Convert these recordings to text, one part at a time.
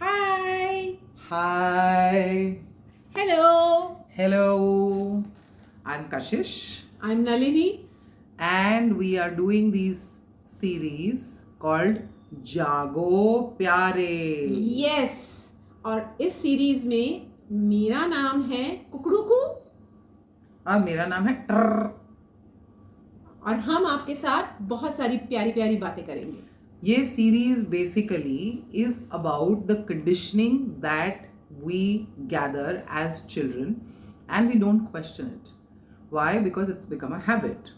Hi. Hi. Hello. Hello. I'm Kashish, I'm Nalini. and we are doing this series called जागो प्यारे. Yes. और इस series में मेरा नाम है कुकड़ूकू अब मेरा नाम है टर. और हम आपके साथ बहुत सारी प्यारी प्यारी बातें करेंगे. ये series basically is about the conditioning that we gather as children and we don't question it. Why? Because it's become a habit.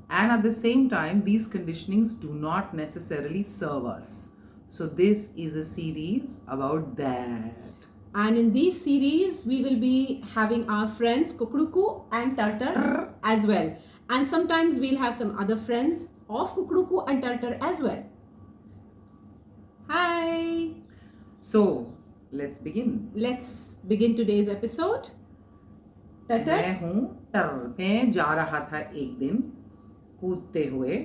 And at the same time, these conditionings do not necessarily serve us. So this is a series about that. And in this series we will be having our friends Kukuduku and Tartar as well. And sometimes we'll have some other friends of Kukuduku and Tartar as well. Hi. So let's begin. Let's begin today's episode. Tartar. मैं हूँ टर. मैं जा रहा था एक दिन कूदते हुए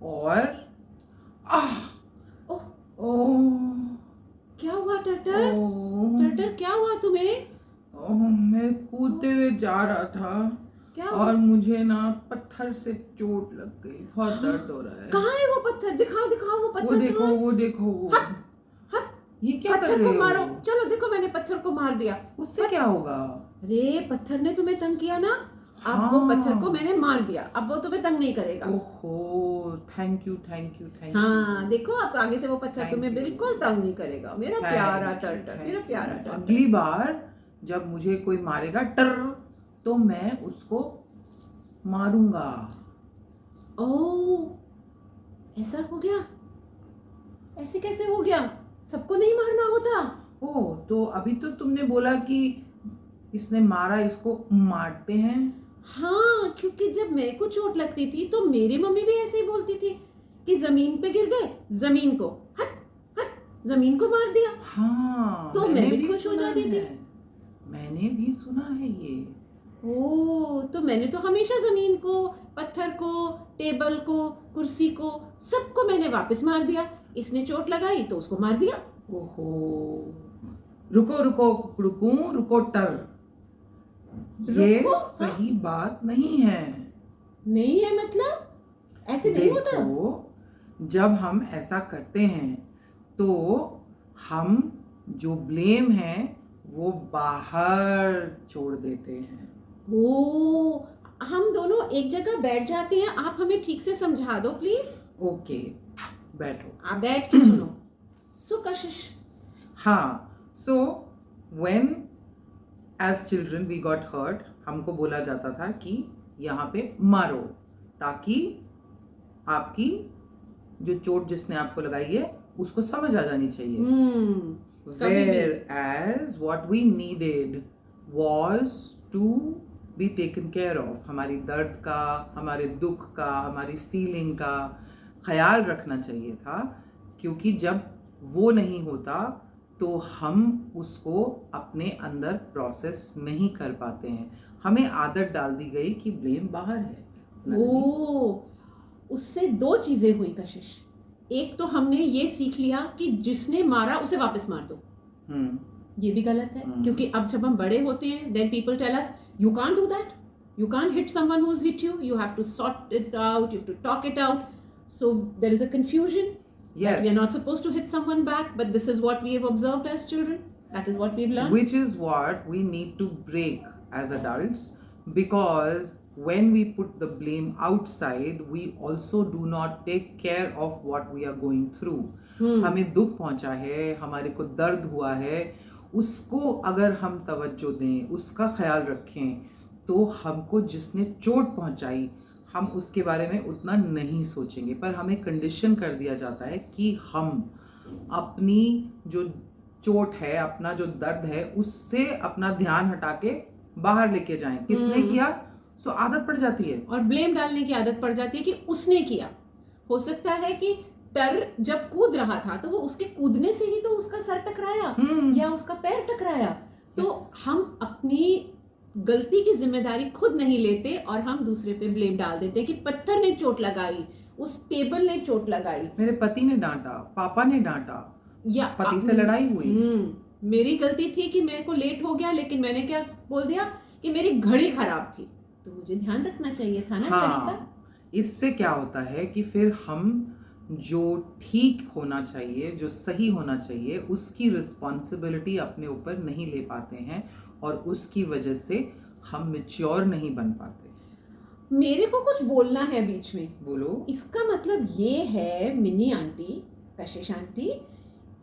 और ओह, ओह क्या हुआ टर्टर? टर्टर क्या हुआ तुम्हें? मैं कूदते हुए जा रहा था क्या हुआ? और मुझे ना पत्थर से चोट लग गई. बहुत दर्द हो रहा है. कहाँ है वो पत्थर? दिखाओ दिखाओ वो पत्थर. वो देखो हट, हट. ये क्या कर पत्थर रहे को हो? मारो. चलो देखो मैंने पत्थर को मार दिया. उससे क्या होगा? अरे पत्थर ने तुम्हें तंग किया ना. अब हाँ. वो पत्थर को मैंने मार दिया. अब वो तुम्हें तंग नहीं करेगा. ओहो, थैंक यू. हाँ देखो अब आगे से वो पत्थर Thank तुम्हें you. बिल्कुल तंग नहीं करेगा. मेरा Thank प्यारा you, टर्टर. thank मेरा you. प्यारा टर्टर. अगली बार जब मुझे कोई मारेगा टर तो मैं उसको मारूंगा. ओह ऐसा हो गया? ऐसे कैसे हो गया? सबको नहीं मारना होता. ओह, तो अभी तो तुमने बोला कि इसने मारा, इसको मारते हैं. हाँ क्योंकि जब मेरे को चोट लगती थी तो मेरी मम्मी भी ऐसे ही बोलती थी कि जमीन पे गिर गए, जमीन को हट हट जमीन को मार दिया. हाँ, तो मैं भी खुश हो सुना जाती थी. है. मैंने भी सुना है ये. ओह तो मैंने तो हमेशा जमीन को, पत्थर को, टेबल को, कुर्सी को, सबको मैंने वापस मार दिया. इसने चोट लगाई तो उसको मार दिया. ओहो, रुको रुको टर. ये रुको? सही बात नहीं है. नहीं है मतलब ऐसे नहीं होता. देखो, जब हम ऐसा करते हैं तो हम जो ब्लेम है वो बाहर छोड़ देते हैं. ओह हम दोनों एक जगह बैठ जाते हैं. आप हमें ठीक से समझा दो प्लीज. ओके, बैठो. आप बैठ के सुनो. सो कशिश. हाँ, so when as children we got hurt, हमको बोला जाता था कि यहाँ पे मारो ताकि आपकी जो चोट जिसने आपको लगाई है उसको समझ आ जानी चाहिए. कभी भी. Whereas what we needed was to be taken care of. हमारी दर्द का, हमारे दुख का, हमारी फीलिंग का ख्याल रखना चाहिए था, क्योंकि जब वो नहीं होता तो हम उसको अपने अंदर प्रोसेस नहीं कर पाते हैं. हमें आदत डाल दी गई कि ब्लेम बाहर है. ओह उससे दो चीजें हुई कशिश. एक तो हमने ये सीख लिया कि जिसने मारा उसे वापस मार दो. ये भी गलत है क्योंकि अब जब हम बड़े होते हैं then people tell us you can't do that. You can't hit someone who's hit you. You have to sort it out. You have to talk it out. So there is a confusion. Yes. That we are not supposed to hit someone back, but this is what we have observed as children. That is what we've learned. Which is what we need to break as adults, because when we put the blame outside, we also do not take care of what we are going through. हमें दुख पहुंचा है, हमारे को दर्द हुआ है, उसको अगर हम तवज्जो दें, उसका ख्याल रखें, तो हमको जिसने चोट पहुंचाई हम उसके बारे में उतना नहीं सोचेंगे. पर हमें कंडीशन कर दिया जाता है कि हम अपनी जो चोट है, अपना जो दर्द है, उससे अपना ध्यान हटा के बाहर लेके जाएं. किसने किया? सो आदत पड़ जाती है और ब्लेम डालने की आदत पड़ जाती है कि उसने किया. हो सकता है कि टर जब कूद रहा था तो वो उसके कूदने से ही तो उसका सर टकराया या उसका पैर टकराया. तो हम अपनी गलती की जिम्मेदारी खुद नहीं लेते और हम दूसरे पे ब्लेम डाल देते कि पत्थर ने चोट लगाई, उस टेबल ने चोट लगाई, मेरे पति ने डांटा, पापा ने डांटा, या पति से लड़ाई हुई। मेरी गलती थी कि मेरे को लेट हो गया, लेकिन मैंने क्या बोल दिया कि मेरी घड़ी खराब थी, तो मुझे ध्यान रखना चाहिए था ना घड़ी का। इससे क्या होता है कि फिर हम जो ठीक होना चाहिए, जो सही होना चाहिए, उसकी रिस्पॉन्सिबिलिटी अपने ऊपर नहीं ले पाते हैं और उसकी वजह से हम मैच्योर नहीं बन पाते। मेरे को कुछ बोलना है बीच में। बोलो। इसका मतलब ये है मिनी आंटी, कशिश आंटी,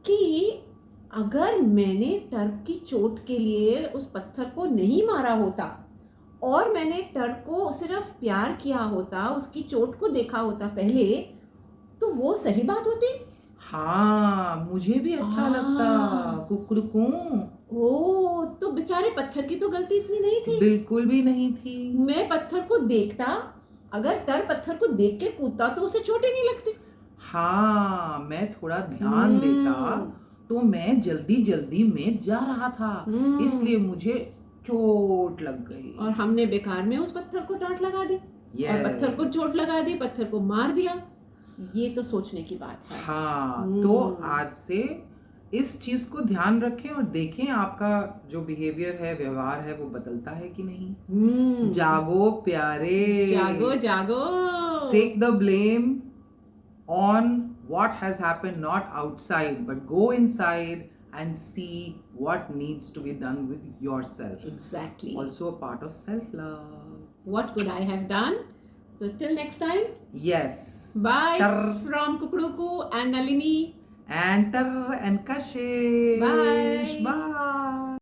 कि अगर मैंने टर्क की चोट के लिए उस पत्थर को नहीं मारा होता और मैंने टर्क को सिर्फ प्यार किया होता, उसकी चोट को देखा होता पहले, तो वो सही बात होती। हाँ, मुझे भी अच्छा लगता, कुकड़कू। ओ, तो बेचारे पत्थर की तो गलती इतनी नहीं थी। बिल्कुल भी नहीं थी। मैं पत्थर को देखता, अगर टर पत्थर को देख के कूदता तो उसे चोट ही नहीं लगती। हाँ, मैं थोड़ा ध्यान देता तो मैं जल्दी जल्दी में जा रहा था, इसलिए मुझे चोट लग गई। और हमने बेकार में उस पत्थर को डांट लगा दी और पत्थर को चोट लगा दी, पत्थर को मार दिया। ये तो सोचने की बात है। हाँ, तो आज से इस चीज को ध्यान रखें और देखें आपका जो बिहेवियर है, व्यवहार है, वो बदलता है कि नहीं। जागो प्यारे, जागो जागो। Take the blame on what has happened, not outside, but go inside and see what needs to be done with yourself. Exactly. Also a part of self-love. What could I have done? So till next time. Yes. Bye from Kukuruku and Nalini. And Tar and Kashish. Bye. Bye.